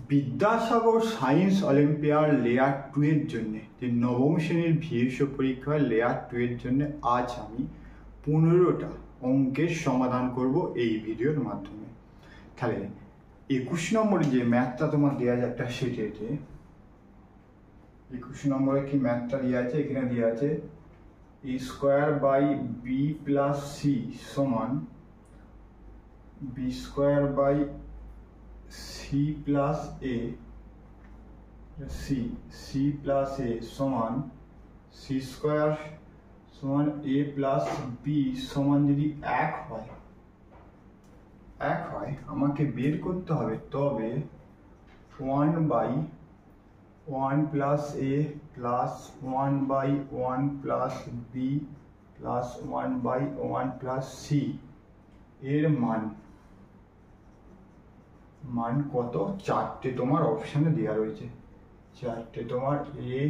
Vidyasagar science olympiad layer 2 এর জন্য যে নবম শ্রেণীর ভিএসও পরীক্ষার লেয়ার 2 এর জন্য আজ আমি 15টা অঙ্কের সমাধান করব এই ভিডিওর মাধ্যমে। তাহলে 21 নম্বরে যে ম্যাথটা তোমার দেওয়া আছে একটা সেটেতে, 21 নম্বরে কি ম্যাথটা দেওয়া আছে, এখানে দেওয়া আছে a square by b plus c সমান b square by c plus A c plus a সমান সি স্কোয়ার সমান এ প্লাস বি সমান যদি এক হয় আমাকে বের করতে হবে, তবে 1/1 plus a plus 1/1 plus b plus 1/1 plus c এর মান কত? চারটে তোমার অপশানে দেওয়া রয়েছে, চারটে তোমার এ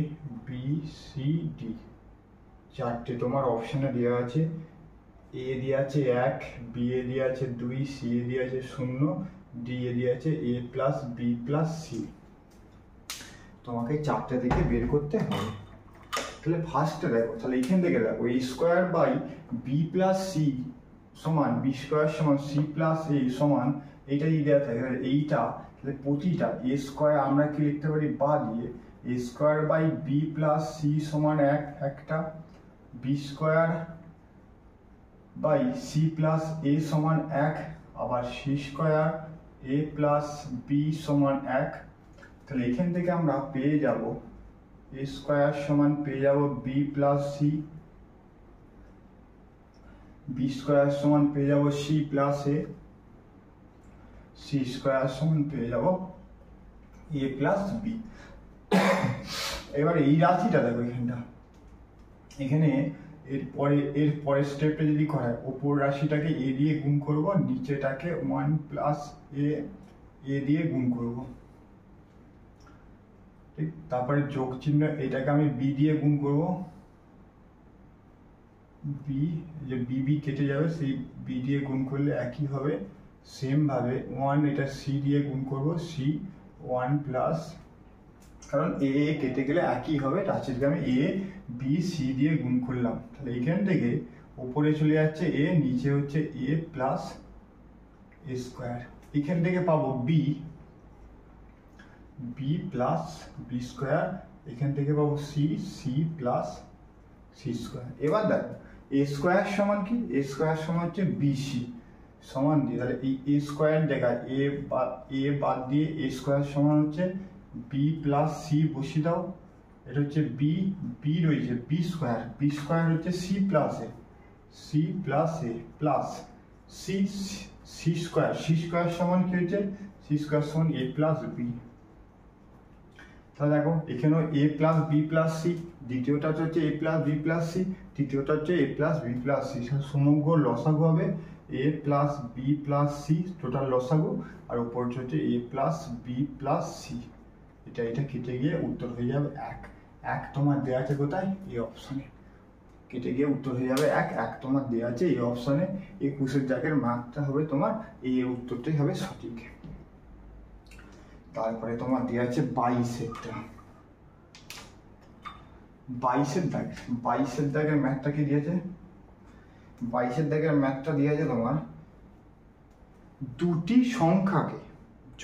বি সি ডি, চারটে তোমার অপশানে দেওয়া আছে। এ দেওয়া আছে 1, বি এ দেওয়া আছে 2, সি এ দেওয়া আছে 0, ডি এ দেওয়া আছে এ প্লাস বি প্লাস সি। তোমাকে চারটে থেকে বের করতে হবে। তাহলে ফার্স্টে দেখো, তাহলে এখান থেকে দেখো a square by b plus c সমান বি স্কোয়ার সমান সি প্লাস এ সমান এইটা যদি দেওয়া থাকে, এইটা তাহলে প্রতিটা এ স্কোয়ার আমরা কি লিখতে পারি বা দিয়ে a square by b plus c সমান একটা, b square by c plus a সমান 1, আবার c square a plus b সমান 1। তাহলে এখান থেকে আমরা পেয়ে যাব এ স্কোয়ার সমান পেয়ে যাব B plus C, B square সমান পেয়ে যাব সি প্লাস এ, সি স্কোয়ার সমান পেয়ে যাব এ প্লাস বি। এবার এই রাশিটা দেখো এখানে এর পরের স্টেপটা যদি করা হয়, ওপর রাশিটাকে এ দিয়ে গুণ করব, নিচেটাকে 1 প্লাস এ দিয়ে গুণ করব, ঠিক। তারপরে যোগ চিহ্ন, এটাকে আমি বি দিয়ে গুণ করব, বি যে বি কেটে যাবে, সেই বি দিয়ে গুণ করলে একই হবে। সেম ভাবে 1 এটা সি দিয়ে গুণ করব, সি 1 প্লাস, কারণ এ কেটে গেলে একই হবে, রাশিটাকে আমি এ বি সি দিয়ে গুণ করলাম। তাহলে এখান থেকে উপরে চলে যাচ্ছে এ, নিচে হচ্ছে এ প্লাস এ স্কোয়ার। এখান থেকে পাবো বি প্লাস বি স্কোয়ার, এখান থেকে পাবো সি প্লাস সি স্কোয়ার। এবার দেখো এ স্কোয়ার সমান কি, এ স্কোয়ার সমান হচ্ছে বিসি সমান দিয়ে, তাহলে এই এ স্কোয়ার জায়গায় এ বাদ দিয়ে এ স্কোয়ার সমান হচ্ছে বি প্লাস সি বসিয়ে দাও। এটা হচ্ছে বি রয়েছে বি স্কোয়ার হচ্ছে C plus a plus C square সমান কি হচ্ছে, সি স্কোয়ার সমান এ প্লাস বি। তাহলে দেখো এখানেও a plus b plus c, দ্বিতীয়টা হচ্ছে a plus b plus c, তৃতীয়টা হচ্ছে a plus b plus c. সমগ্র লসাগু হবে a plus b plus c, total লসাগু, আর উপরটা হচ্ছে a plus b plus c. এটা কেটে গিয়ে উত্তর হয়ে যাবে 1 তোমার দেওয়া আছে কোথায়, এই অপশনে, কেটে গিয়ে উত্তর হয়ে যাবে 1 তোমার দেওয়া আছে এই অপশনে। 21 জায়গার মার্কটা হবে তোমার, এই উত্তরটাই হবে সঠিক। তারপরে তোমার দেওয়া আছে 22 দাগের ম্যাথটা কি দিয়েছে, 22 দাগের ম্যাথটা দিয়েছে তোমার দুটি সংখ্যাকে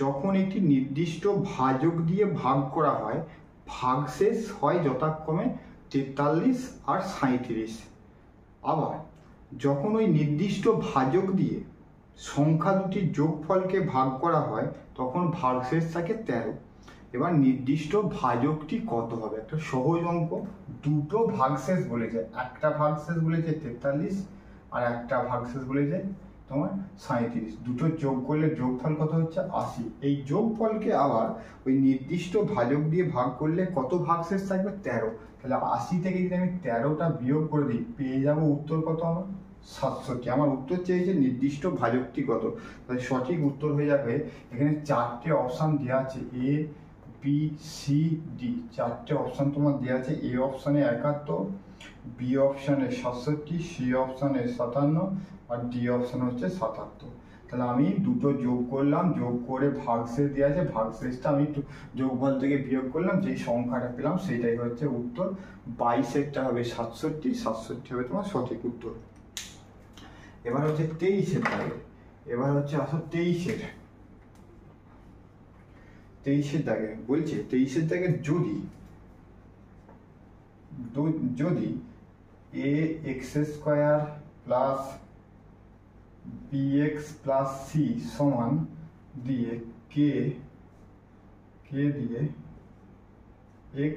যখন একটি নির্দিষ্ট ভাজক দিয়ে ভাগ করা হয়, ভাগশেষ হয় যথাক্রমে 43 আর 37। আবার যখন ওই নির্দিষ্ট ভাজক দিয়ে সংখ্যা দুটির যোগফলকে ভাগ করা হয়, তখন ভাগশেষ থাকে 13। এবার নির্দিষ্ট ভাজকটি কত হবে? একটা সহজ অঙ্ক, দুটো ভাগশেষ বলেছে, একটা ভাগশেষ বলেছে 43 আর একটা ভাগশেষ বলেছে তোমার 37, দুটো যোগ করলে যোগফল কত হচ্ছে 80। এই যোগফলকে আবার ওই নির্দিষ্ট ভাজক দিয়ে ভাগ করলে কত ভাগশেষ থাকবে? 13। তাহলে 80 থেকে যদি আমি 13টা বিয়োগ করে দিই, পেয়ে যাব উত্তর কত আমার 67। আমার উত্তর চেয়েছে নির্দিষ্ট ভাজকটি কত, তাহলে সঠিক উত্তর হয়ে যাবে, এখানে চারটে অপশান দেওয়া আছে এ বি সি ডি, চারটে অপশান তোমার দেওয়া আছে। এ অপশানে 71, বি অপশানে 67, সি অপশানে 57 আর ডি অপশান হচ্ছে 77। তাহলে আমি দুটো যোগ করলাম, যোগ করে ভাগশেষ দেওয়া আছে, ভাগশেষটা আমি যোগফল থেকে বিয়োগ করলাম, যেই সংখ্যাটা পেলাম সেটাই হচ্ছে উত্তর। 22-এরটা হবে 67, 67 হবে তোমার সঠিক উত্তর। এবার হচ্ছে 23-এর দাগে, এবার হচ্ছে আসো 23-এর দাগে বলছে 23-এর দাগে যদি a x square plus bx plus c সমান দিয়ে k দিয়ে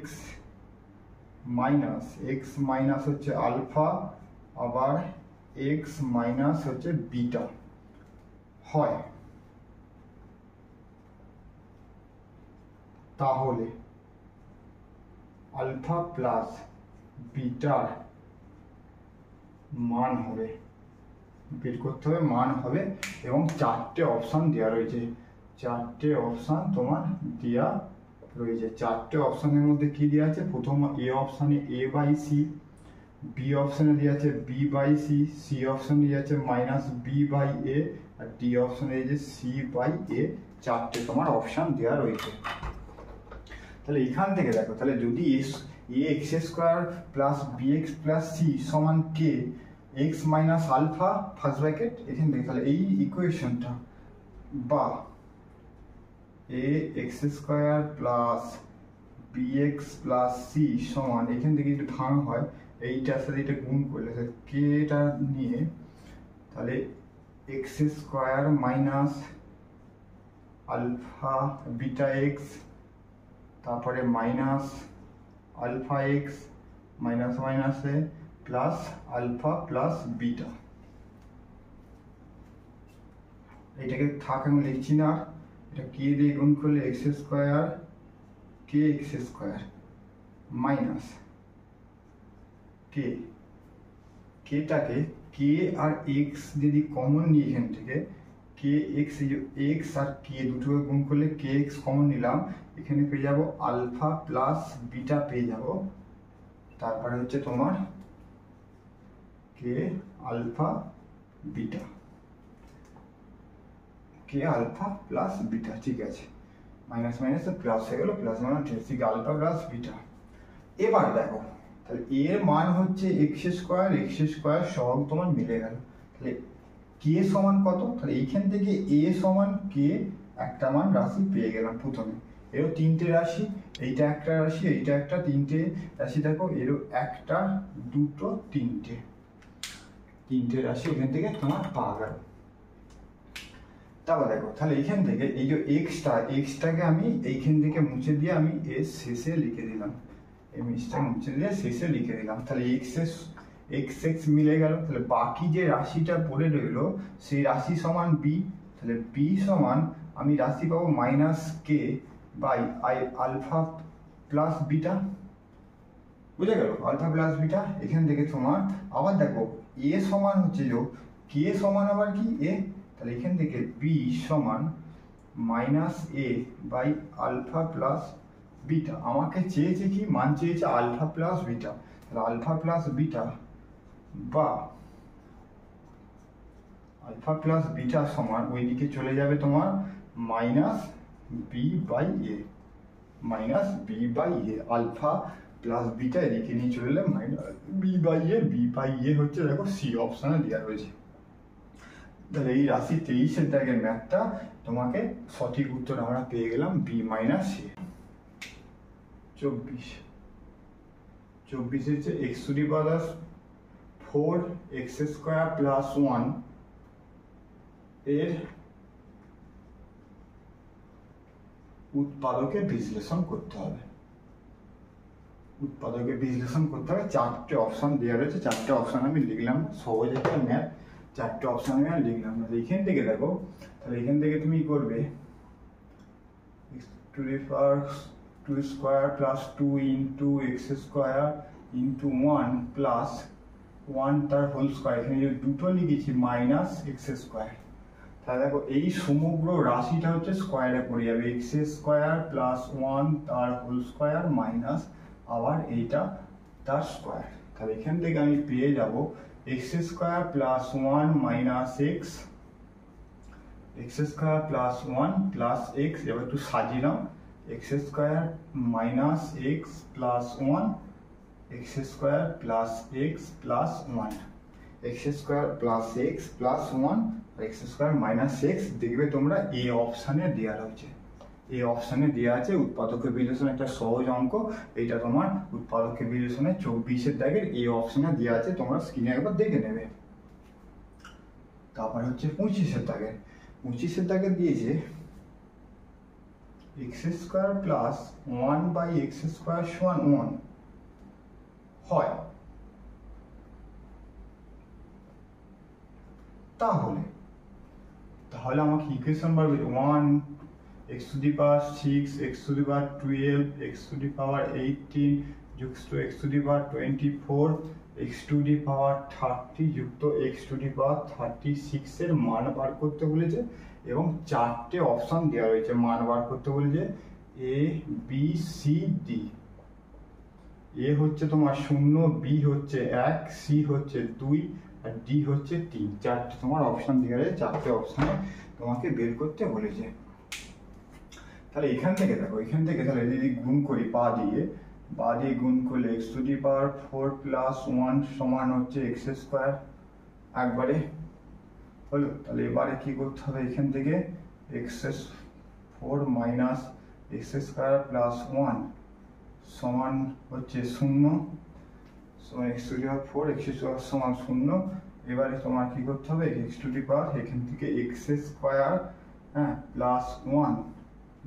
x মাইনাস হচ্ছে আলফা আবার x মাইনাস হচ্ছে বিটা হয়, তাহলে আলফা প্লাস বিটার মান হবে, বের করতে হবে, মান হবে, এবং 4টে অপশান দেওয়া রয়েছে, 4টে অপশান তোমার দেওয়া রয়েছে। 4টে অপশানের মধ্যে কি দেওয়া আছে, প্রথম এ অপশানে a বাই সি, বি অপশানে দেওয়া আছে বি বাই সি, সি অপশানে দেওয়া আছে মাইনাস বি বাই এ, আর ডি অপশানে দিয়েছে সি বাই এ। 4টে তোমার অপশান দেওয়া রয়েছে। তাহলে এখান থেকে দেখো, তাহলে যদি a x square plus b x plus c সমান k x minus alpha first bracket, এখান থেকে তাহলে এই ইকুয়েশনটা বা a x square plus b x plus c সমান, এখান থেকে যদি ভাঙ হয় এইটার সাথে এটা গুণ করলে কেটা নিয়ে, তাহলে x square minus alpha beta x, তারপরে মাইনাস আলফা এক্স মাইনাসে প্লাস আলফা প্লাস বিটা, এটাকে থাক আমি লিখছি না, এটা কে দিয়ে গুণ করলে এক্স স্কোয়ার কে এক্স স্কোয়ার মাইনাস কেটাকে কে আর এক্স যদি কমন নিই এখান থেকে, কে এক্স আর কে দুটোকে গুণ করলে কে এক্স কমন নিলাম, এখানে পেয়ে যাব আলফা প্লাস বিটা পেয়ে যাব, তারপরে হচ্ছে তোমার কে আলফা বিটা, কে আলফা প্লাস বিটা, ঠিক আছে, মাইনাস প্লাস হয়ে গেল, প্লাস মানে ঠিক আলফা প্লাস বিটা। এবার দেখো, তাহলে এর মান হচ্ছে এক্স স্কোয়ার সব তোমার মিলে গেল, তাহলে কে সমান কত, তাহলে এইখান থেকে এ সমান কে একটা মান রাশি পেয়ে গেলাম প্রথমে, এরও 3টে রাশি, এইটা একটা রাশি, এইটা একটা, 3টে রাশি দেখো, এরও একটা দুটো 3টে রাশি এখান থেকে তোমার পাওয়া গেল। তারপর দেখো, তাহলে এইখান থেকে এই যে এক্সটাকে আমি এইখান থেকে মুছে দিয়ে আমি এর শেষে লিখে দিলাম, মুছে দিয়ে শেষে লিখে দিলাম, তাহলে এক্স মিলে গেল। তাহলে বাকি যে রাশিটা পড়ে রইলো সেই রাশি সমান বি, তাহলে বি সমান আমি রাশি পাবো minus k by alpha plus beta, বুঝে গেল, আলফা প্লাস বিটা। এখান থেকে তোমার আবার দেখো এ সমান হচ্ছে কে সমান আবার কি এ, তাহলে এখান থেকে বি সমান minus a by alpha plus beta, আমাকে চেয়েছে কি মান চেয়েছে আলফা প্লাস বিটা, তাহলে আলফা প্লাস বিটা বা আলফা প্লাস বিটা সমান ওইদিকে চলে যাবে তোমার minus B by a, alpha plus beta এদিকে নিয়ে চলে এলে মাইনাস বি বাই এ হচ্ছে দেখো সি অপশনে দেওয়া রয়েছে। তাহলে এই রাশি 23-এর দাগের ম্যাথটা তোমাকে সঠিক উত্তর আমরা পেয়ে গেলাম বি মাইনাস এ। 24 হচ্ছে x to the power 4 x square plus 1 এর উৎপাদকে বিশ্লেষণ করতে হবে, 4টে অপশন দেওয়া রয়েছে, 4টে অপশন আমি লিখলাম, সহজ একটা ম্যাথ, 4টে অপশন আমি লিখলাম না। এখান থেকে দেখো, তাহলে এখান থেকে তুমি করবে to the power 2 square plus 2 into x square into 1 plus 1 তার হোল স্কোয়ার, এখানে যে দুটো লিখেছি মাইনাস এক্স স্কোয়ার, তাহলে দেখো এই সমগ্র রাশিটা হচ্ছে স্কোয়ারে পড়ে যাবে, এক্স স্কোয়ার প্লাস 1 তার হোল স্কোয়ার মাইনাস আবার এইটা তার স্কোয়ার, তাহলে এখান থেকে আমি পেয়ে যাব x square plus 1 minus x x square plus 1 plus x, এবার একটু সাজিয়ে নাও, x square minus x plus 1, x square plus x plus 1, x square plus x plus 1 আর এক্স স্কোয়ার মাইনাস এক্স। দেখবে তোমরা এ অপশানে দেওয়া রয়েছে, এই অপশানে দেওয়া আছে উৎপাদকের বিশ্লেষণ, একটা সহজ অঙ্ক। এইটা তোমার উৎপাদকের বিশ্লেষণে 24-এর দাগের এই অপশানে দেওয়া আছে, তোমরা স্ক্রিনে একবার দেখে নেবে। তারপর হচ্ছে 25-এর দাগের, 25-এর দাগের দিয়েছে x square plus 1 by x square সমান 1 হয়, তাহলে আমাকে ইকুয়েশন বাড়বে 1 x to the power 6 x to the power 12 x to the power 18 যুক্ত x to the power 24 x to the power 30 যুক্ত x to the power 36 এর মান বার করতে বলেছে, এবং চারটে অপশন দেওয়া রয়েছে মান বার করতে বলেছে a b c d। a হচ্ছে তোমার 0, b হচ্ছে 1, c হচ্ছে 2 আর d হচ্ছে 3। চারটে তোমার অপশন দেওয়া রয়েছে, চারটে অপশনে তোমাকে বের করতে বলেছে। তাহলে এখান থেকে দেখো, এখান থেকে তাহলে যদি গুণ করি বা দিয়ে গুণ করলে x to the power 4 plus 1 সমান হচ্ছে x স্কোয়ার, একবারে হলো। তাহলে এবারে কি করতে হবে, এখান থেকে x4 minus x square plus 1 সমান হচ্ছে 0, সমান x to the power 4 x square সমান 0। এবারে তোমার কি করতে হবে, x to the power এখান থেকে x স্কোয়ার প্লাস 1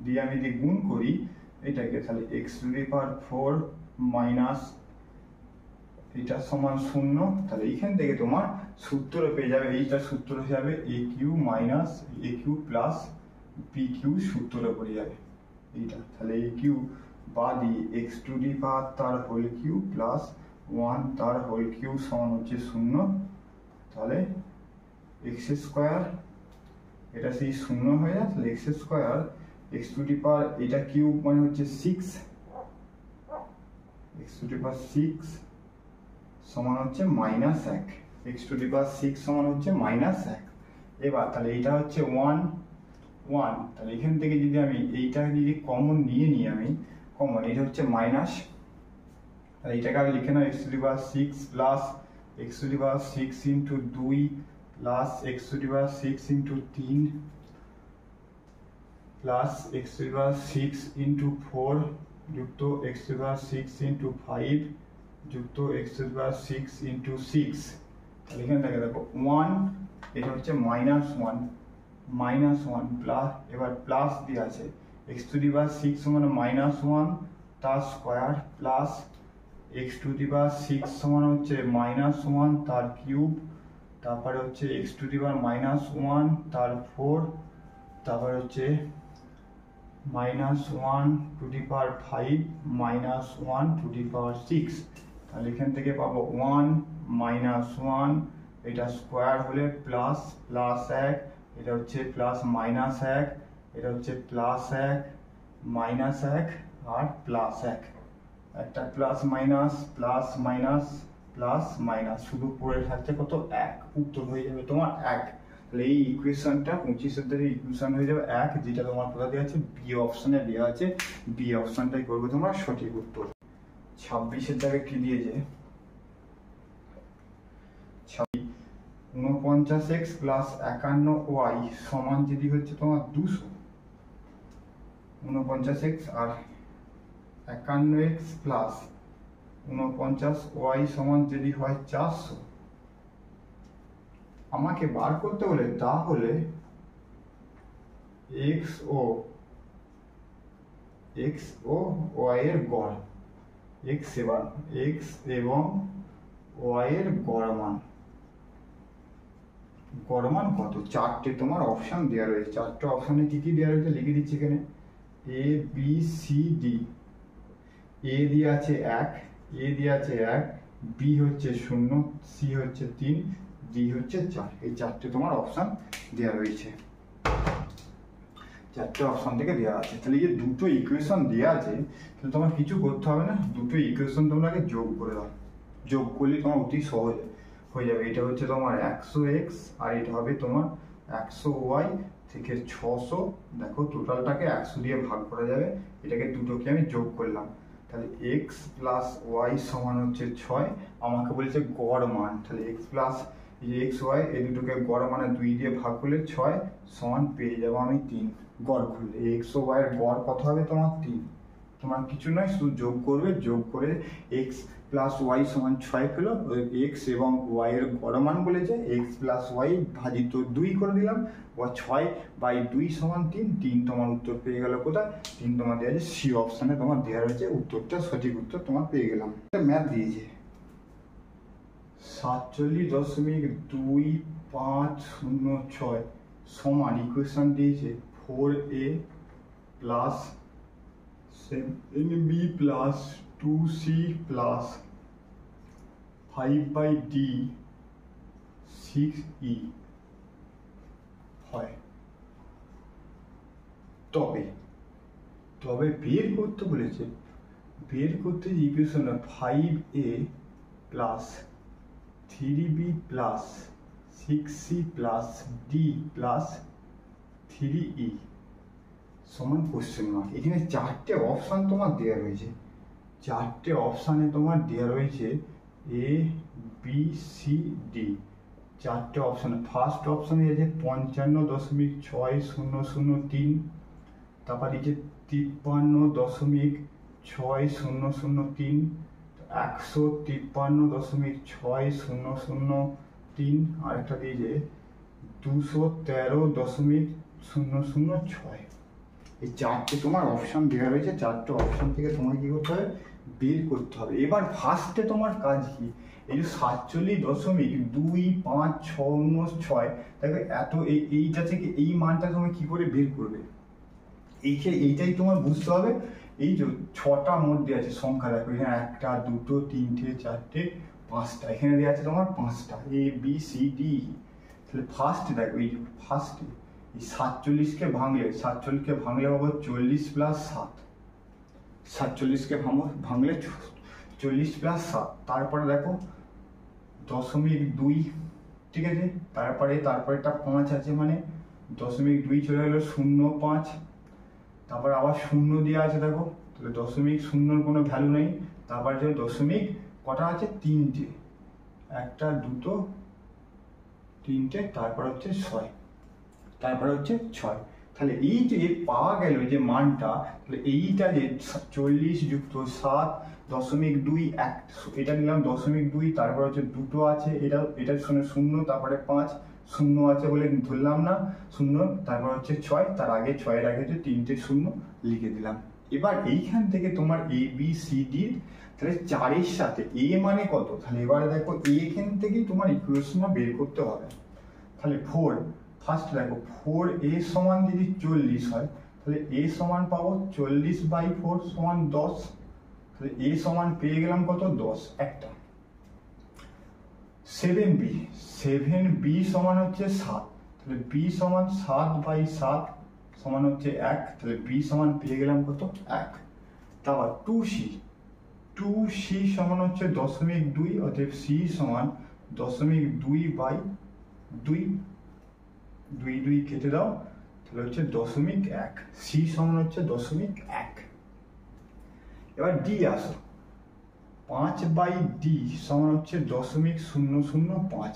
দিয়ে আমি যদি গুণ করি এটাকে, তাহলে x to the power 4 minus এটা সমান 0। তাহলে এখান থেকে তোমার সূত্র পেয়ে যাবে, এইটা সূত্র হয়ে যাবে a q minus a q plus b q, সূত্র পড়ে যাবে এইটা। তাহলে a কিউ বা দিয়ে x to the power তার হোল কিউ প্লাস 1 তার হোল কিউ সমান হচ্ছে 0। তাহলে x স্কোয়ার এটা সেই 0 হয়ে যায়, তাহলে x square x to the power এটা কিউব মানে হচ্ছে 6, x to the power 6 সমান হচ্ছে minus 1, x to the power 6 সমান হচ্ছে মাইনাস 1। এবার তাহলে এইটা হচ্ছে 1 1, তাহলে এখান থেকে যদি আমি এইটা যদি কমন নিয়ে নিই, আমি কমন এটা হচ্ছে মাইনাস, তাহলে এইটাকে আমি লিখে নাও x to the power 6 plus x to the power 6 into 2 plus x to the power 6 into 3 plus x to the power 6 into 4 যুক্ত x to the power 6 into 5 যুক্ত x to the power 6 into 6। তাহলে এখানে দেখো 1, এটা হচ্ছে -1 plus, এবার plus দিয়ে আছে x to the power 6 সমান -1 তার square plus x to the power 6 সমান হচ্ছে -1 তার কিউব, তারপরে হচ্ছে x to the power -1 তার 4, তারপরে হচ্ছে -1 to the power 5 -1 to the power 6। তাহলে এখান থেকে পাবো 1 -1 এটা স্কোয়ার হলে প্লাস 1, এটা হচ্ছে প্লাস -1, এটা হচ্ছে প্লাস 1 -1 আর প্লাস 1, একটা plus minus plus minus plus minus, শুধু পড়ে থাকছে কত 1, উত্তর হয়ে যাবে তোমার 1। তাহলে এই ইকুয়েশনটা 25-এর থেকে ইকুয়েশন হয়ে যাবে 1, যেটা তোমার কোথা দেওয়া আছে বি অপশনে দেওয়া আছে, বি অপশনটাই করবে তোমরা সঠিক উত্তর। 26-এর জায়গায় কি দিয়েছে, 49x প্লাস 51y সমান যদি হচ্ছে তোমার 200, 49x আর 51x প্লাস 49y সমান যদি হয় 400, আমাকে বার করতে বলে, তাহলে x ও y এর গড়, x এবং y এর গড় মান কত। চারটে তোমার অপশন দেওয়া রয়েছে, চারটে অপশনে কি কি দেওয়া রয়েছে লিখে দিচ্ছি এখানে, a b c d। a দিয়ে আছে 1, b হচ্ছে 0, c হচ্ছে 3, d হচ্ছে 4। এই চারটে তোমার অপশন দেওয়া রয়েছে, চারটে অপশন থেকে দেওয়া আছে। তাহলে এই যে দুটো ইকুয়েশন দেওয়া আছে, তাহলে তোমার কিছু করতে হবে না, দুটো ইকুয়েশন তোমরা আগে যোগ করে দাও, যোগ করলে তোমার অতি সহজ হয়ে যাবে। এটা হচ্ছে তোমার 100x আর এটা হবে তোমার 100y, থেকে 600, দেখো টোটালটাকে 100 দিয়ে ভাগ করা যাবে, এটাকে দুটোকে আমি যোগ করলাম, তাহলে এক্স প্লাস ওয়াই সমান হচ্ছে 6। আমাকে বলছে গড় মান, তাহলে এক্স প্লাস এক্স ওয়াই এই দুটোকে গড় মানে 2 দিয়ে ভাগ করলে 6 সমান পেয়ে যাবো আমি 3। গড় করলে এক্স ও ওয়াই এর গড় কত হবে তোমার 3। তোমার কিছু নয়, শুধু যোগ করবে, যোগ করে এক্স প্লাস ওয়াই সমান 6 পেলো। এক্স এবং ওয়াই এর গড় মান বলেছে, এক্স প্লাস ওয়াই ভাজিত 2 করে দিলাম, বা 6/2 সমান 3। 3 তোমার উত্তর পেয়ে গেল কোথায়? 3 তোমার দেওয়া আছে সি অপশানে, তোমার দেওয়া রয়েছে উত্তরটা, সঠিক উত্তর তোমার পেয়ে গেলাম। ম্যাথ দিয়েছে 47.2506 সমান ইকুয়েশন দিয়েছে 4a plus 7b plus 2c plus 5/d 6e হয়। তবে বের করতে বলেছে, বের করতে equation 5a plus 3b plus 6c plus d plus 3e সমান কোশ্চেন মার্ক। এখানে 4টে অপশান তোমার দেওয়া রয়েছে, 4টে অপশানে তোমার দেওয়া রয়েছে এ বি সি ডি, 4টে অপশানে। ফার্স্ট অপশানে আছে 55.6003, তারপর দিচ্ছে 53.6003, 153.6003, আর একটা দিয়েছে 213.006। এই 4টে তোমার অপশান দেওয়া রয়েছে, 4টে অপশান থেকে তোমার কি করতে হবে? বের করতে হবে। এবার ফার্স্টে তোমার কাজ কি? এই যে 47.2556, দেখো এত এইটা থেকে এই মানটা তুমি কি করে বের করবে? এইটাই তোমার বুঝতে হবে। এই যে 6টা মধ্যে আছে সংখ্যা, দেখো এখানে 1টা 2টো 3টে 4টে 5টা, এখানে দেওয়া আছে তোমার 5টা এ বি সি ডি। তাহলে ফার্স্টে দেখো, এই ফার্স্টে এই 47কে ভাঙলে পাবো 40 প্লাস 7, 47কে ভাঙলে 40 প্লাস 7। তারপরে দেখো 0.2, ঠিক আছে, তারপরে একটা 5 আছে, মানে 0.2 চলে গেলো 0.5, তারপরে আবার 0 দেওয়া আছে, দেখো তাহলে 0.0 কোনো ভ্যালু নেই। তারপরে যে দশমিক কটা আছে? 3টে, 1টা 2টো 3টে, তারপর হচ্ছে 6, তাহলে এই যে পাওয়া গেল যে মানটা, তাহলে এইটা যে 40 যুক্ত 7.2, এটা নিলাম 0.2, তারপর হচ্ছে 2টো আছে, এটার সঙ্গে 0, তারপরে 5, 0 আছে বলে ধরলাম না 0, তারপর হচ্ছে 6, তার আগে 6-এর আগে যে 3টে 0 লিখে দিলাম। এবার এইখান থেকে তোমার এ বি সি ডি, তাহলে 4-এর সাথে এ মানে কত? তাহলে এবারে দেখো এখান থেকেই তোমার ইকুয়েশনটা বের করতে হবে। তাহলে 4, ফার্স্ট দেখো 4a সমান যদি 40 হয়, তাহলে a সমান পাবো 40/4 সমান 10, তাহলে a সমান পেয়ে গেলাম কত? 10 একটা। 7b সমান হচ্ছে 7, তাহলে b সমান 7/7 সমান হচ্ছে 1, তাহলে b সমান পেয়ে গেলাম কত? 1। তারপর 2c সমান হচ্ছে 0.2, অতএব c সমান 0.2/2, 2 কেটে দাও, তাহলে হচ্ছে 0.1, সি সমান হচ্ছে 0.1। এবার ডি আসো, 5/d সমান হচ্ছে 0.005।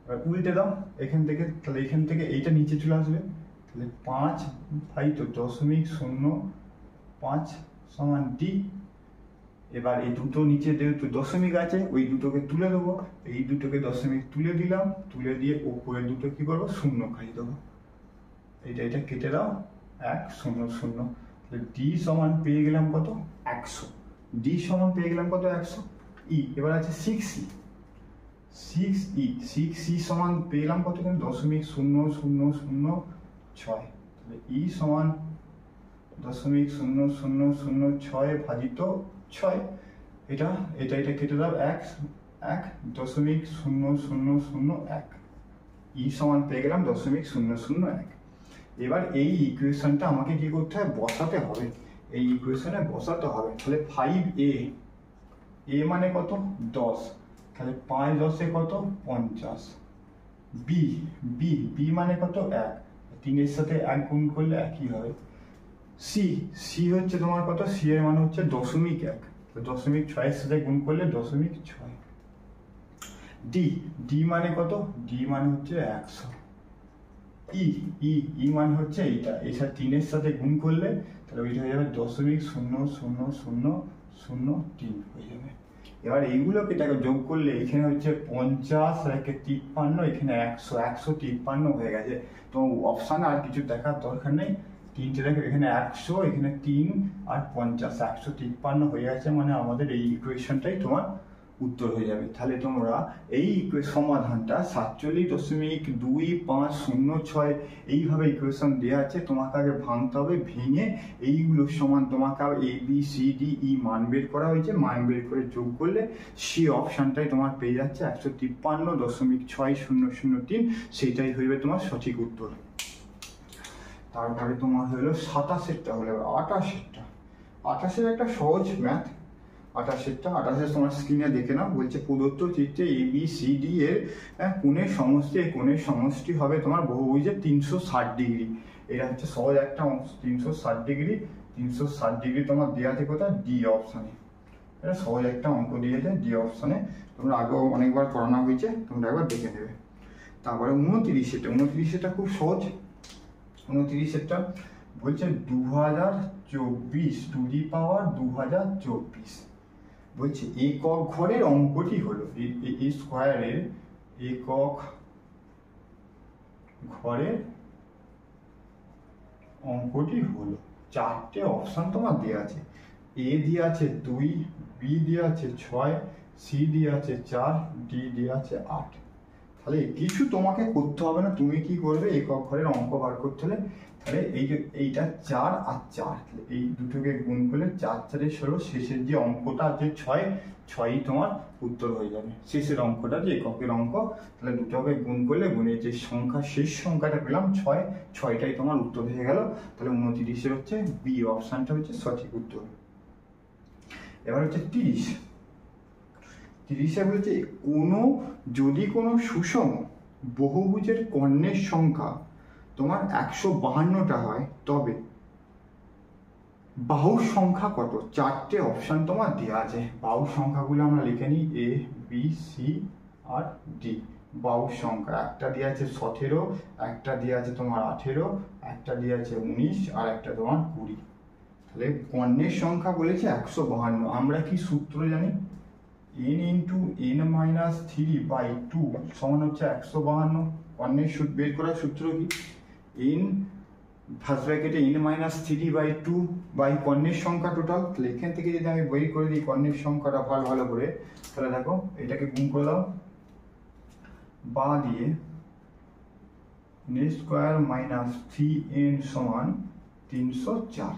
এবার উল্টে দাও এখান থেকে, তাহলে এখান থেকে এইটা নিচে চলে আসবে, তাহলে 5/0.05 সমান ডি। এবার এই দুটো নিচে যেহেতু দশমিক আছে, ওই দুটোকে তুলে দেবো, এই দুটোকে দশমিক তুলে দিলাম, তুলে দিয়ে উপরের দুটো কি করবো? 0 খাইয়ে দেবো। এটা কেটে দাও, 1 0 0, তাহলে ডি সমান পেয়ে গেলাম কত? 100। ডি সমান পেয়ে গেলাম কত? 100। ই এবার আছে 6e সমান পেলাম কত? 0.0006, তাহলে ই সমান 0.0006 ভাজিত 6, এটা কেটে দাও, 1.0001, ই সমান পেয়ে গেলাম 0.001। এবার এই ইকুয়েশনটা আমাকে কি করতে হবে? বসাতে হবে, এই ইকুয়েশনে বসাতে হবে। তাহলে 5a মানে কত? 10, তাহলে 5 10 কত? 50। বি মানে কত? 1, 3 এর সাথে 1 গুণ করলে একই হবে। সি হচ্ছে তোমার কত, সি এর মান হচ্ছে 0.1, তো 0.6 এর সাথে গুণ করলে 0.6। ডি মানে কত, ডি মানে হচ্ছে 100। ই মানে হচ্ছে এইটা, এর সাথে 3 এর সাথে গুণ করলে তাহলে ওইটা হয়ে যাবে 0.00003 হয়ে যাবে। এবার এইগুলোকে দেখো যোগ করলে এখানে হচ্ছে 50 আর একে 53, এখানে 153 হয়ে গেছে। তো অপশান আর কিছু দেখার দরকার নেই, 3টে দেখো, এখানে 100, এখানে 3 আর 50, 153 হয়ে গেছে, মানে আমাদের এই ইকুয়েশনটাই তোমার উত্তর হয়ে যাবে। তাহলে তোমরা এই সমাধানটা 47.2506 এইভাবে ইকুয়েশন দেওয়া আছে, তোমাকে আগে ভাঙতে হবে, ভেঙে এইগুলোর সমান তোমাকে A B C D E মান বের করা হয়েছে, মান বের করে যোগ করলে সে অপশানটাই তোমার পেয়ে যাচ্ছে 153.6003, সেইটাই হইবে তোমার সঠিক উত্তর। তারপরে তোমার হলো 27এরটা হলো 28এর একটা সহজ ম্যাথ। 28 তোমার স্ক্রিনে দেখে নাও, বলছে প্রদত্ত চিত্রে এ বি সি ডি এর কোণের সমষ্টি, এই কোণের সমষ্টি হবে তোমার বহুভুজের 360 ডিগ্রি। এটা হচ্ছে সহজ একটা অংশ, 360 ডিগ্রি তোমার দেওয়া আছে কোথায়, ডি অপশানে। এটা সহজ একটা অঙ্ক দিয়েছে ডি অপশানে, তোমরা আগেও অনেকবার করানো হয়েছে, তোমরা একবার দেখে নেবে। তারপরে 29এরটা খুব সহজ। 29এরটা বলছে 2024 টু দি পাওয়ার 2024, বলছে একক ঘরের অঙ্কটি হলো, এই স্কোয়ারের একক ঘরের অঙ্কটি হলো। 4টে অপশন তোমার দেওয়া আছে, এ দেওয়া আছে 2, বি দেওয়া আছে 6, সি দেওয়া আছে 4, ডি দেওয়া আছে 8। তাহলে কিছু তোমাকে করতে হবে না, তুমি কি করবে, একক ঘরের অঙ্ক বার করতে হলে তাহলে এইটা 4 আর 4, এই দুটোকে গুণ করলে 4 4 16, শেষের যে অঙ্কটা আছে 6ই তোমার উত্তর হয়ে যাবে। শেষের অঙ্কটা যে এককের অঙ্ক, তাহলে দুটোকে গুণ করলে গুণে যে সংখ্যা শেষ সংখ্যাটা পেলাম 6টাই তোমার উত্তর হয়ে গেল। তাহলে 29 হচ্ছে বি অপশানটা হচ্ছে সঠিক উত্তর। এবার হচ্ছে 30 বলছে যদি কোনো সুষম বহুভুজের কর্ণের সংখ্যা তোমার 152টা হয়, তবে বাহুর সংখ্যা কত। 4টে অপশন তোমার দেওয়া আছে, বাহুর সংখ্যাগুলো আমরা লিখে নিই, A B C R D. বাহুর সংখ্যা একটা দেওয়া আছে 17, একটা দেওয়া আছে তোমার 18, একটা দেওয়া আছে 19, আর একটা তোমার 20। তাহলে কর্ণের সংখ্যা বলেছে 152, আমরা কি সূত্র জানি, n ইন্টু n মাইনাস 3/2 সমান হচ্ছে 152। কর্ণের সূত্র বের করার সূত্র কি, n ফার্স্ট ব্র্যাকেটে n মাইনাস 3/2 বাই কর্ণের সংখ্যা টোটাল। তাহলে এখান থেকে যদি আমি বের করে দিই কর্ণের সংখ্যাটা ভালো করে, তাহলে দেখো এটাকে গুণ করে দাও, বা দিয়ে n স্কোয়ার মাইনাস 3n সমান 304,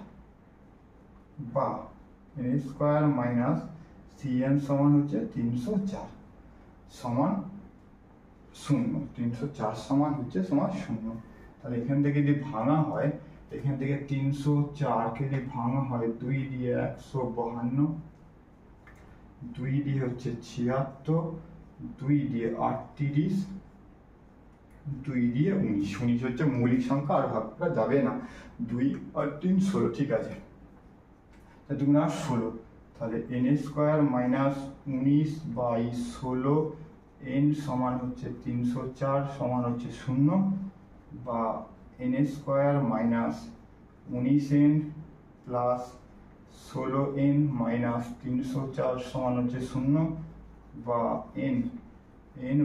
বা n স্কোয়ার মাইনাস 3n সমান হচ্ছে 304 সমান 0, 304 সমান হচ্ছে সমান 0। তাহলে এখান থেকে যদি ভাঙা হয়, এখান থেকে 304কে যদি ভাঙা হয় 2 দিয়ে 152, 2 দিয়ে হচ্ছে 76, 2 দিয়ে 38, 2 দিয়ে 19 হচ্ছে মৌলিক সংখ্যা, আর ভাগ করা যাবে না। 2 আর 3 16, ঠিক আছে, 2 না 16, তাহলে n স্কোয়ার মাইনাস 19/16, n সমান হচ্ছে 304 সমান হচ্ছে 0, বা n square minus 19n plus 16n minus 304 সমান হচ্ছে 0, বা n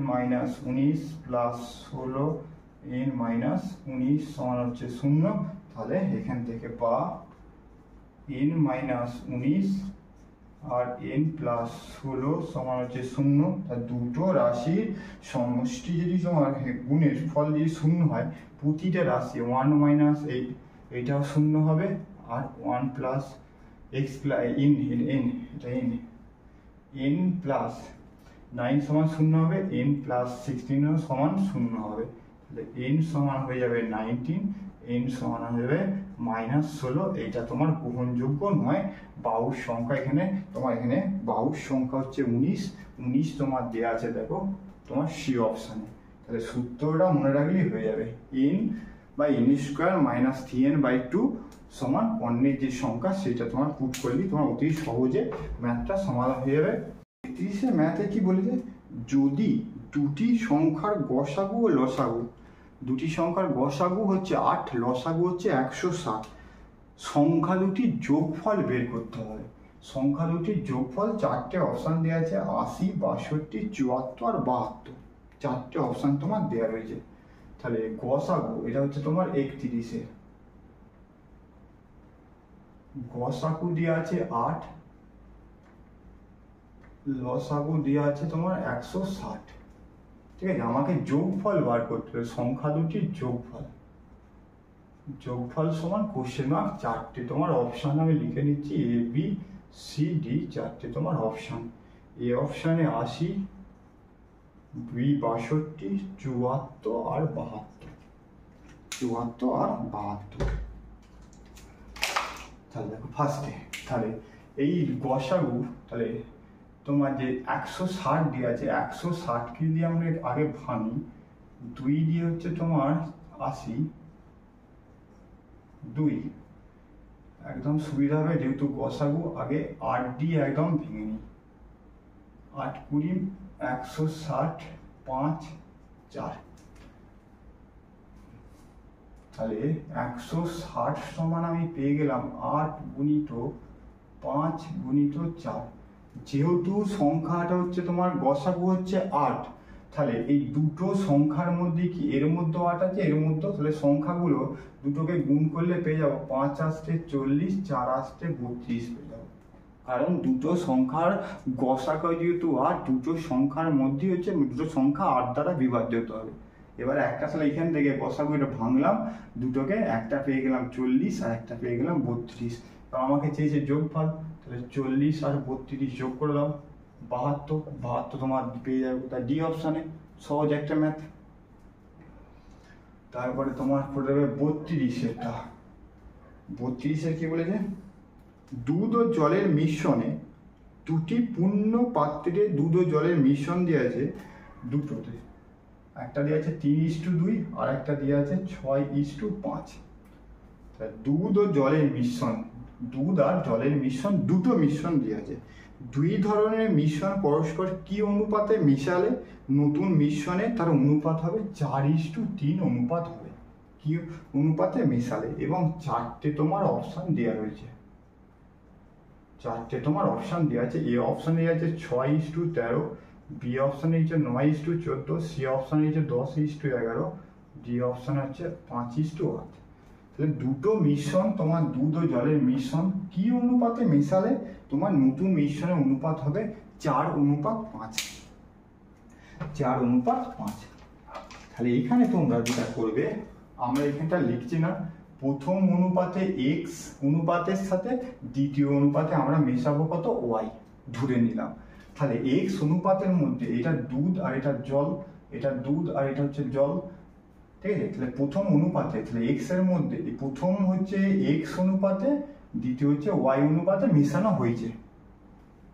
minus 19 plus 16n minus 19 সমান হচ্ছে 0। তাহলে এখান থেকে বা n মাইনাস 19 আর n প্লাস 16 সমান হচ্ছে 0। তার দুটো রাশির সমষ্টি যদি তোমার গুণের ফল যদি 0 হয়, প্রতিটা রাশি 1 মাইনাস এইটাও 0 হবে, আর 1 plus x plus n plus 9 সমান 0 হবে, n প্লাস 16 সমান 0 হবে। তাহলে n সমান হয়ে যাবে 19, n সমান হয়ে যাবে -16। এইটা তোমার গ্রহণযোগ্য নয়। বাহুর সংখ্যা এখানে বাহুর সংখ্যা হচ্ছে 19 তোমার দেওয়া আছে দেখো তোমার সি অপশানে। তাহলে সূত্রটা মনে রাখলেই হয়ে যাবে, n বা n স্কোয়ার মাইনাস 3n/2 সমান কর্ণের যে সংখ্যা সেটা তোমার পুট করলেই তোমার অতি সহজে ম্যাথটা সমাধান হয়ে যাবে। 33-এর ম্যাথে কি বলেছে, যদি দুটি সংখ্যার গসাগু ও লসাগু, দুটি সংখ্যার গসাগু হচ্ছে 8, লসাগু হচ্ছে 160, সংখ্যা দুটির যোগফল বের করতে হবে। সংখ্যা দুটির যোগফল চারটে অপশান দেওয়া আছে, 80, 62, 74 আর 72, চারটে অপশান তোমার দেওয়া রয়েছে। তাহলে গসাগু এটা হচ্ছে তোমার 31-এর, গসাগু দেওয়া আছে 8, লসাগু দেওয়া আছে তোমার 160। ঠিক আছে, আমাকে যোগফল বার করতে হবে, সংখ্যা দুটির যোগফল। যোগফল সমান কোশ্চেন মার্ক, চারটে তোমার অপশান আমি লিখে নিচ্ছি, ABCD, চারটে তোমার অপশান। এ অপশানে 80, B 62, 74 আর 72, 74 আর 72। তাহলে দেখো ফার্স্টে, তাহলে এই গসাগু, তাহলে তোমার যে 160 দিয়ে আছে, 160কে দিয়ে আমরা আগে ভাঙি, 2 দিয়ে হচ্ছে তোমার 80, 2 একদম সুবিধা হবে যেহেতু গসাগু, আগে 8 দিয়ে একদম ভেঙে নিই, 8 20, 160, 5, 4। তাহলে 160 সমান আমি পেয়ে গেলাম 8 গুণিত 5 গুণিত 4। যেহেতু সংখ্যাটা হচ্ছে তোমার গসাগু হচ্ছে 8, তাহলে এই দুটো সংখ্যার মধ্যে কি এর মধ্যে 8 আছে, এর মধ্যেও, তাহলে সংখ্যাগুলো দুটোকে গুণ করলে পেয়ে যাবো 5 আসতে 40, 4 আসতে 32 পেয়ে যাবো। কারণ দুটো সংখ্যার গসাগু যেহেতু 8, দুটো সংখ্যার মধ্যে হচ্ছে দুটো সংখ্যা 8 দ্বারা বিভাজ্য হতে হবে। এবার একটা তাহলে এখান থেকে গসাগু এটা ভাঙলাম দুটোকে, একটা পেয়ে গেলাম 40 আর একটা পেয়ে গেলাম 32। তো আমাকে চেয়েছে যোগফল, তাহলে 40 আর 32 যোগ করে দাও, 72। 72 তোমার পেয়ে যাবে তার ডি অপশানে, সহজ একটা ম্যাথ। তারপরে তোমার পড়ে যাবে 32-এরটা। 32-এর কি বলেছে, দুধ ও জলের মিশ্রণে, দুটি পূর্ণ পাত্রে দুধ ও জলের মিশ্রণ দেওয়া আছে দুটোতে, একটা দেওয়া আছে 3:2 আর একটা দেওয়া আছে 6:5। দুধ ও জলের মিশ্রণ, দুধ আর জলের মিশ্রণ, দুটো মিশ্রণ দেওয়া আছে। দুই ধরনের মিশ্রণ পরস্পর কি অনুপাতে মিশালে নতুন মিশ্রণে তার অনুপাত হবে 4:3 অনুপাত হবে, কি অনুপাতে মেশালে, এবং চারটে তোমার অপশান দেওয়া রয়েছে, চারটে তোমার অপশান দেওয়া আছে। এ অপশানে আছে 6:13, বি অপশানে হচ্ছে 9:14, সি অপশানে হচ্ছে 10:11, ডি অপশানে হচ্ছে 5:8। তাহলে দুটো মিশ্রণ তোমার দুধ ও জলের মিশ্রণ কি অনুপাতে মেশালে তোমার নতুন মিশ্রণের অনুপাত হবে 4:5, 4:5। তাহলে এখানে তোমরা যেটা করবে, আমরা এখানটা লিখছি না, প্রথম অনুপাতে x অনুপাতের সাথে দ্বিতীয় অনুপাতে আমরা মেশাবো কত, y ধরে নিলাম। তাহলে x অনুপাতের মধ্যে এটা দুধ আর এটা জল, এটা দুধ আর এটা হচ্ছে জল, ঠিক আছে। তাহলে প্রথম অনুপাতে, তাহলে x এর মধ্যে প্রথম হচ্ছে x অনুপাতে, দ্বিতীয় হচ্ছে y অনুপাতে মেশানো হয়েছে,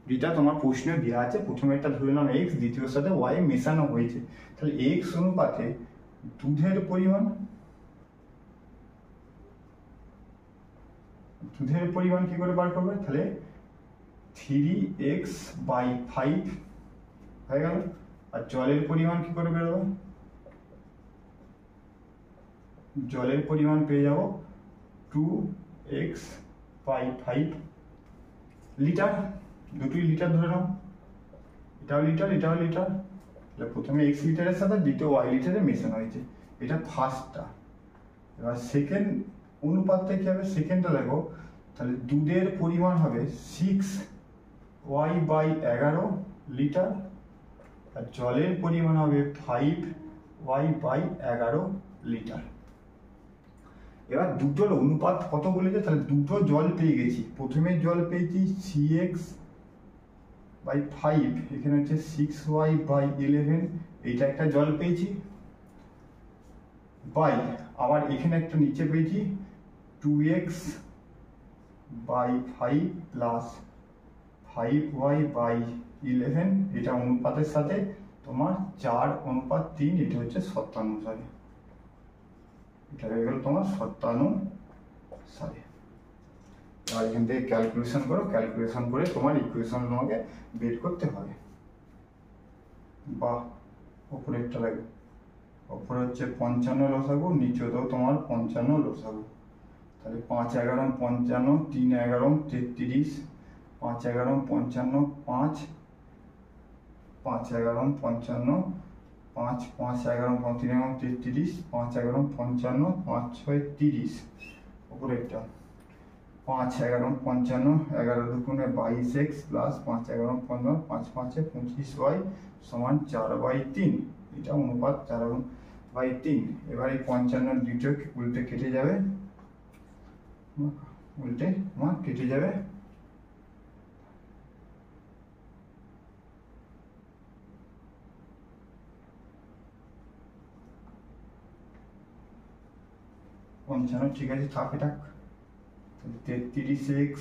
যেটা তোমার প্রশ্নে দেওয়া আছে। প্রথমে একটা ধরে নিলাম x, দ্বিতীয়র সাথে y মেশানো হয়েছে। তাহলে x অনুপাতে দুধের পরিমাণ, দুধের পরিমাণ কি করে বার করবে, তাহলে 3x/5 হয়ে গেল। আর জলের পরিমাণ কি করে বেরোবে, জলের পরিমাণ পেয়ে যাব 2x/5 লিটার, দুটোই লিটার ধরে নাও, এটাও লিটার এটাও লিটার। তাহলে প্রথমে x লিটারের সাথে দ্বিতীয় y লিটারে মেশানো হয়েছে, এটা ফার্স্টটা। এবার সেকেন্ড অনুপাতটা কি হবে, সেকেন্ডটা দেখো, তাহলে দুধের পরিমাণ হবে 6y/11 লিটার, আর জলের পরিমাণ হবে 5y/11 লিটার। এবার দুটোর অনুপাত কত বলেছে, তাহলে দুটো জল পেয়ে গেছি। প্রথমে জল পেয়েছি 6x/5, এখানে হচ্ছে 6y/11, এইটা একটা জল পেয়েছি, বাই আবার এখানে একটা নিচে পেয়েছি 2x/5 প্লাস 5y/11, এটা অনুপাতের সাথে তোমার 4:3, এটা হচ্ছে শর্তানুসারে, এটা হয়ে গেল তোমার 57 সালে। আর এখান থেকে ক্যালকুলেশন করো, ক্যালকুলেশন করে তোমার ইকুয়েশন তোমাকে বের করতে হবে। বা উপরে একটা লাগবে, উপরে হচ্ছে 55 লসাগু, নিচে দাও তোমার 55 লসাগু। তাহলে 5 11 55, 3 11 33, 5 11 55, 5 5 11 55, 5 5 11 3 11 33, 5 11 55, 5 6 30, উপরে একটা 5 11 55, 11 দুগুণে 22x প্লাস 5 11 15, 5 5 25y সমান 4/3। এটা অনুপাত 4/3। এবার এই 55 দুটো উল্টে কেটে যাবে, উল্টে তোমার কেটে যাবে। পঞ্চান্ন ঠিক আছে, থাকে থাক। 33x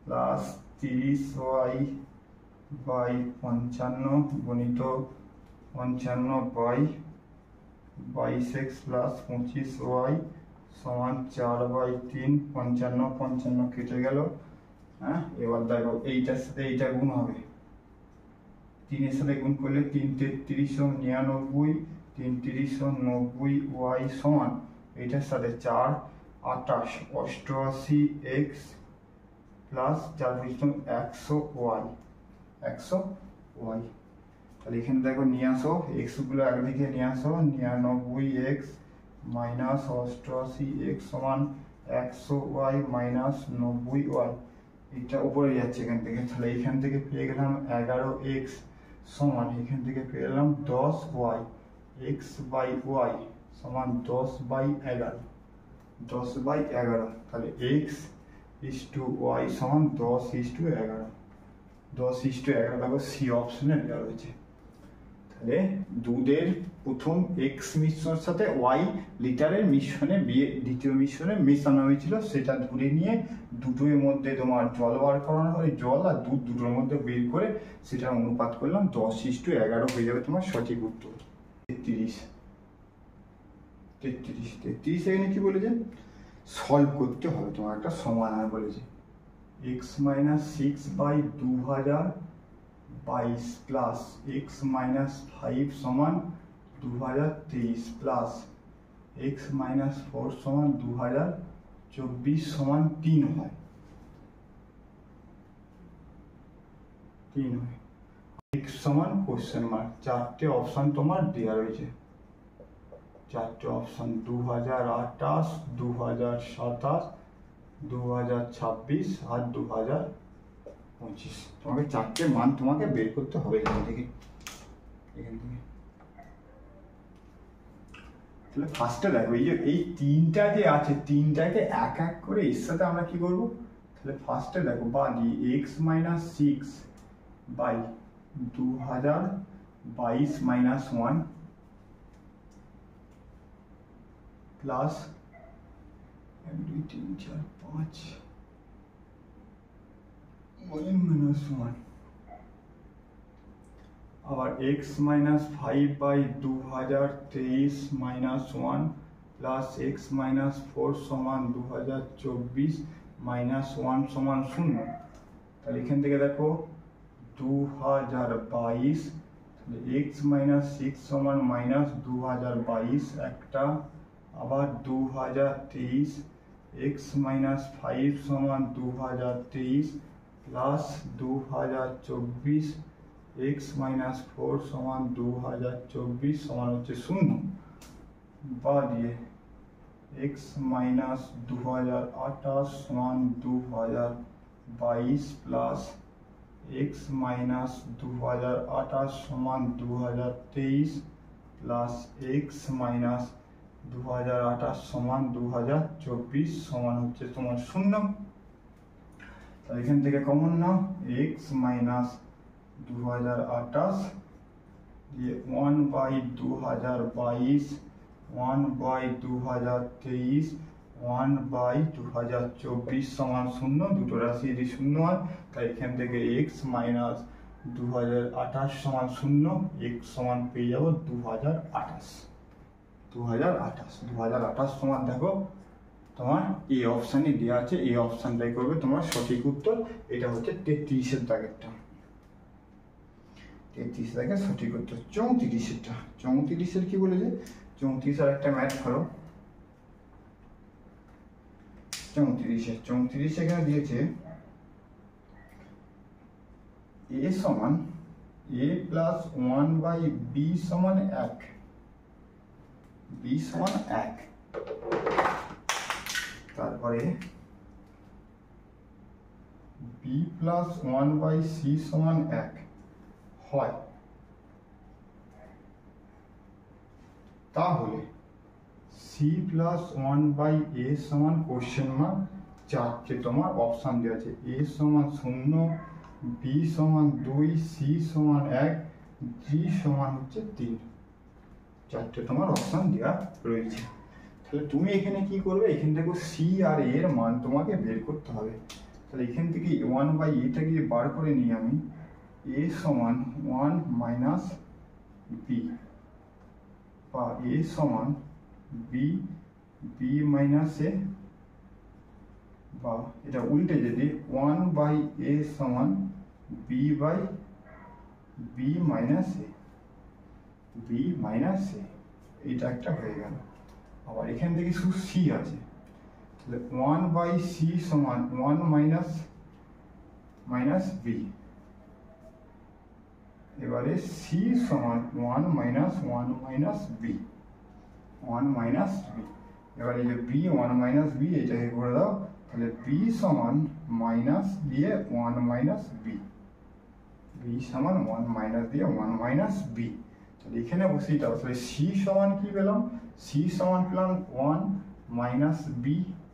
প্লাস 30y বাই 55 গণিত 55 বাই 22x প্লাস 25y সমান 4/3। 55 55 কেটে গেল। হ্যাঁ, এবার দেখো এইটার সাথে এইটা গুণ হবে, 3 এর সাথে গুণ করলে 3 3399, 3 3390y সমান এইটার সাথে 4 28 88x প্লাস 4 100y 100y। তাহলে এখানে দেখো নিয়ে আসো, এক্স গুলো একদিকে নিয়ে আসো, 99x মাইনাস 88x সমান 100y মাইনাস 90y। এটা উপরে যাচ্ছে এখান থেকে, তাহলে এখান থেকে পেয়ে গেলাম 11x সমান এখান থেকে পেয়ে গেলাম 10y, x বাই y সমান 10/11, 10/11। তাহলে x is to y সমান 10:11, 10:11 দেখো সি অপশনে দেওয়া রয়েছে। তাহলে দুধের প্রথম এক্স মিশ্রণের সাথে ওয়াই লিটারের মিশ্রণে দ্বিতীয় মিশ্রণে মেশানো হয়েছিল, সেটা ধরে নিয়ে দুটোর মধ্যে তোমার জল বার করানো হয়, জল আর দুধ দুটোর মধ্যে বের করে সেটা অনুপাত করলাম, 10:11 হয়ে যাবে তোমার সঠিক উত্তর। 33 এখানে কি বলেছে, সলভ করতে হবে, তোমার একটা সমাধান বলেছে। x minus 6/2022 plus x minus 5 সমান 2023 প্লাস x মাইনাস 4 সমান 2024 সমান 3 হয়, 3 হয়। x সমান কোশ্চেন মার্ক, চারটে অপশন তোমার দেওয়া রয়েছে, চারটে অপশন 2028, 2027, 2026 আর 2025। তোমাকে চারটে মান তোমাকে বের করতে হবে এখান থেকে। তাহলে ফার্স্টে দেখো এই যে এই তিনটা যে আছে, তিনটাকে এক এক করে এর সাথে আমরা কি করবো, তাহলে ফার্স্টে দেখো বাদ দিয়ে x minus 6 by 2022 minus 1 plus 1 2 3 4 5 minus 1 আবার x minus 5/2023 minus 1 plus x minus 4 সমান 2024 মাইনাস 1 সমান 0। তাহলে এখান থেকে দেখো 2022, তাহলে x মাইনাস 6 সমান মাইনাস 2022 একটা, আবার 2023 x মাইনাস 5 সমান 2023 প্লাস 2024 x মাইনাস 4 সমান 2024 সমান হচ্ছে 0, বা দিয়ে x মাইনাস 2028 সমান 2022 প্লাস x মাইনাস 2028 সমান 2023 প্লাস x মাইনাস 2028 সমান 2024 সমান হচ্ছে তোমার 0। তাহলে এখান থেকে কমন নাও, x মাইনাস 2028 দিয়ে 1/2022, 1/2023, 1/2024 সমান 0। দুটো রাশি যদি 0 হয় তাই এখান থেকে x মাইনাস 2028 সমান 0, x সমান পেয়ে যাবো 2028। 2028 তোমার দেখো তোমার এই অপশানে দেওয়া আছে, এই অপশানটাই করবে তোমার সঠিক উত্তর। এটা হচ্ছে 33-এর দাগেরটা, 33 দাগের সঠিক উত্তর। 34-এরটা, 34-এর কি বলেছে, 34 আর একটা ম্যাথ করো। 34 এখানে দিয়েছে a সমান a প্লাস 1/b সমান 1, b সমান 1। তারপরে b প্লাস 1/c সমান 1 হয়, তাহলে c প্লাস 1/a সমান কোশ্চেন মার্ক, চারটে তোমার অপশান দেওয়া আছে। a সমান 0, b সমান 2, c সমান 1, g সমান হচ্ছে 3, চারটে তোমার অপশান দেওয়া রয়েছে। তাহলে তুমি এখানে কি করবে, এখান থেকে c আর a এর মান তোমাকে বের করতে হবে। তাহলে এখান থেকে 1/a-টাকে বার করে নিই আমি, a সমান 1 মাইনাস b, বা a সমান b মাইনাস a, বা এটা উল্টে যদি 1/a সমান b মাইনাস a, এটা একটা হয়ে গেল। আবার এখান থেকে শুধু c আছে, তাহলে 1/c সমান 1 মাইনাস b, এবারে c সমান 1 মাইনাস b, এবারে যে b 1 মাইনাস b এটাকে করে দাও, তাহলে b সমান মাইনাস দিয়ে 1 মাইনাস b, b সমান 1 মাইনাস দিয়ে 1 মাইনাস b। তাহলে এখানে বসেই দাও, তাহলে c সমান কি পেলাম, c সমান পেলাম 1 মাইনাস b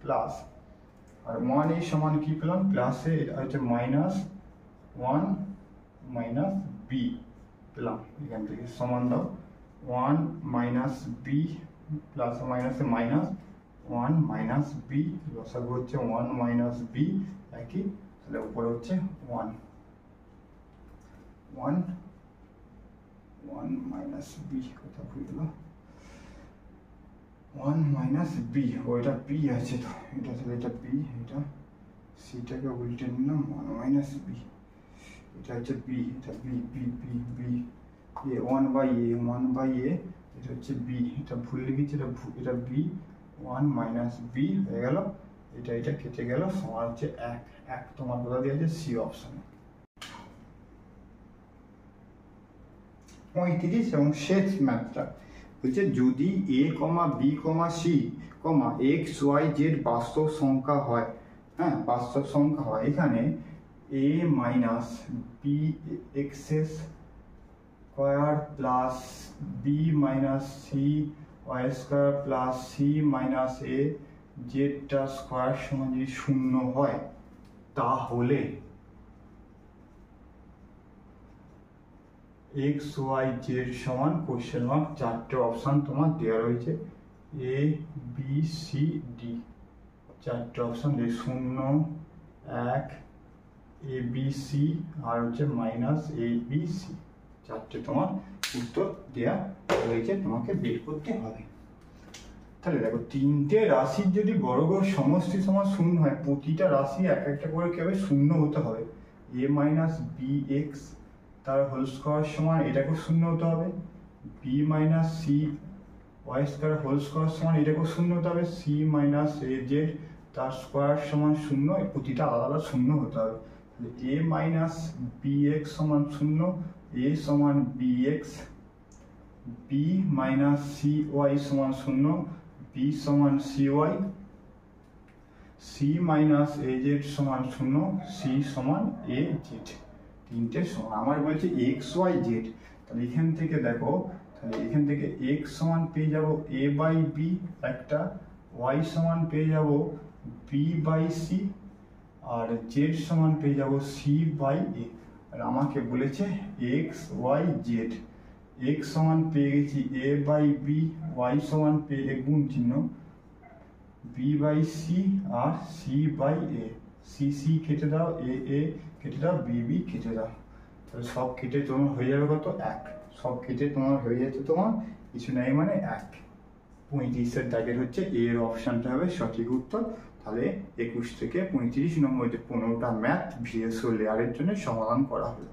প্লাস, আর 1 এর সমান কি পেলাম, প্লাসে এটা হচ্ছে মাইনাস 1 মাইনাস b পেলাম। এখান থেকে সমান দাও 1 মাইনাস b প্লাস মাইনাসে মাইনাস 1 মাইনাস b, লসাগু হচ্ছে 1 মাইনাস b একই, তাহলে উপরে হচ্ছে 1 মাইনাস b, কথা ভুল গেল, 1 মাইনাস b, ওইটা b আছে তো, এটা তাহলে এটা b, এটা c-টাকে উল্টে নিলাম 1 মাইনাস b, এটা হচ্ছে b, এটা b, a 1/a, এটা হচ্ছে b, এটা ভুল লিখেছি, এটা b 1 মাইনাস b হয়ে গেল, এটা কেটে গেল, সমান হচ্ছে 1 তোমার কোথা দিয়ে আছে, c অপশনে। 35 এবং শেষ ম্যাথটা বলছে, যদি a, b, c, x, y, z বাস্তব সংখ্যা হয়, হ্যাঁ বাস্তব সংখ্যা হয়, এখানে a minus b x square plus b minus c y square plus c minus a জেডটা স্কোয়ার সমান যদি 0 হয়, তাহলে x, y, z সমান কোশ্চেন মার্ক, চারটে অপশান তোমার দেওয়া রয়েছে, a b c d, চারটে অপশান 0 1 a b c আর হচ্ছে মাইনাস a b c, চারটে তোমার উত্তর দেওয়া রয়েছে, তোমাকে বের করতে হবে। তাহলে দেখো, তিনটে রাশির যদি বর্গ সমষ্টি সমান 0 হয়, প্রতিটা রাশি একটা করে কি হবে, 0 হতে হবে। a মাইনাস b x তার হোল স্কোয়ার সমান এটাকেও 0 হতে হবে, b minus c y square whole square সমান এটাকেও 0 হতে হবে, c মাইনাস a z তার স্কোয়ার সমান 0, প্রতিটা আলাদা 0 হতে হবে। a মাইনাস bx সমান 0, a সমান bx, b মাইনাস cy সমান 0, b সমান cy, c মাইনাস az সমান 0, c সমান az, তিনটে সমান। আমার বলছে x y z, তাহলে এখান থেকে দেখো, তাহলে এখান থেকে x সমান পেয়ে যাব a বাই b একটা, y সমান পেয়ে যাব b বাই c, আর z সমান পেয়ে যাব c বাই a। আর আমাকে বলেছে x y z, x সমান পেয়ে গেছি a বাই b, y সমান পেয়ে গুণ চিহ্ন b বাই c আর c by a, c c কেটে দাও, a a কেটে দাও, b b কেটে দাও, তাহলে সব কেটে তোমার হয়ে যাবে কত, 1, সব কেটে তোমার হয়ে যাচ্ছে তোমার কিছু নাই মানে 1। 35-এর দাগের হচ্ছে এর অপশানটা হবে সঠিক উত্তর। তাহলে 21 থেকে 35 নম্বর যে 15টা ম্যাথ ভিএসও লেয়ারের জন্য সমাধান করা হলো।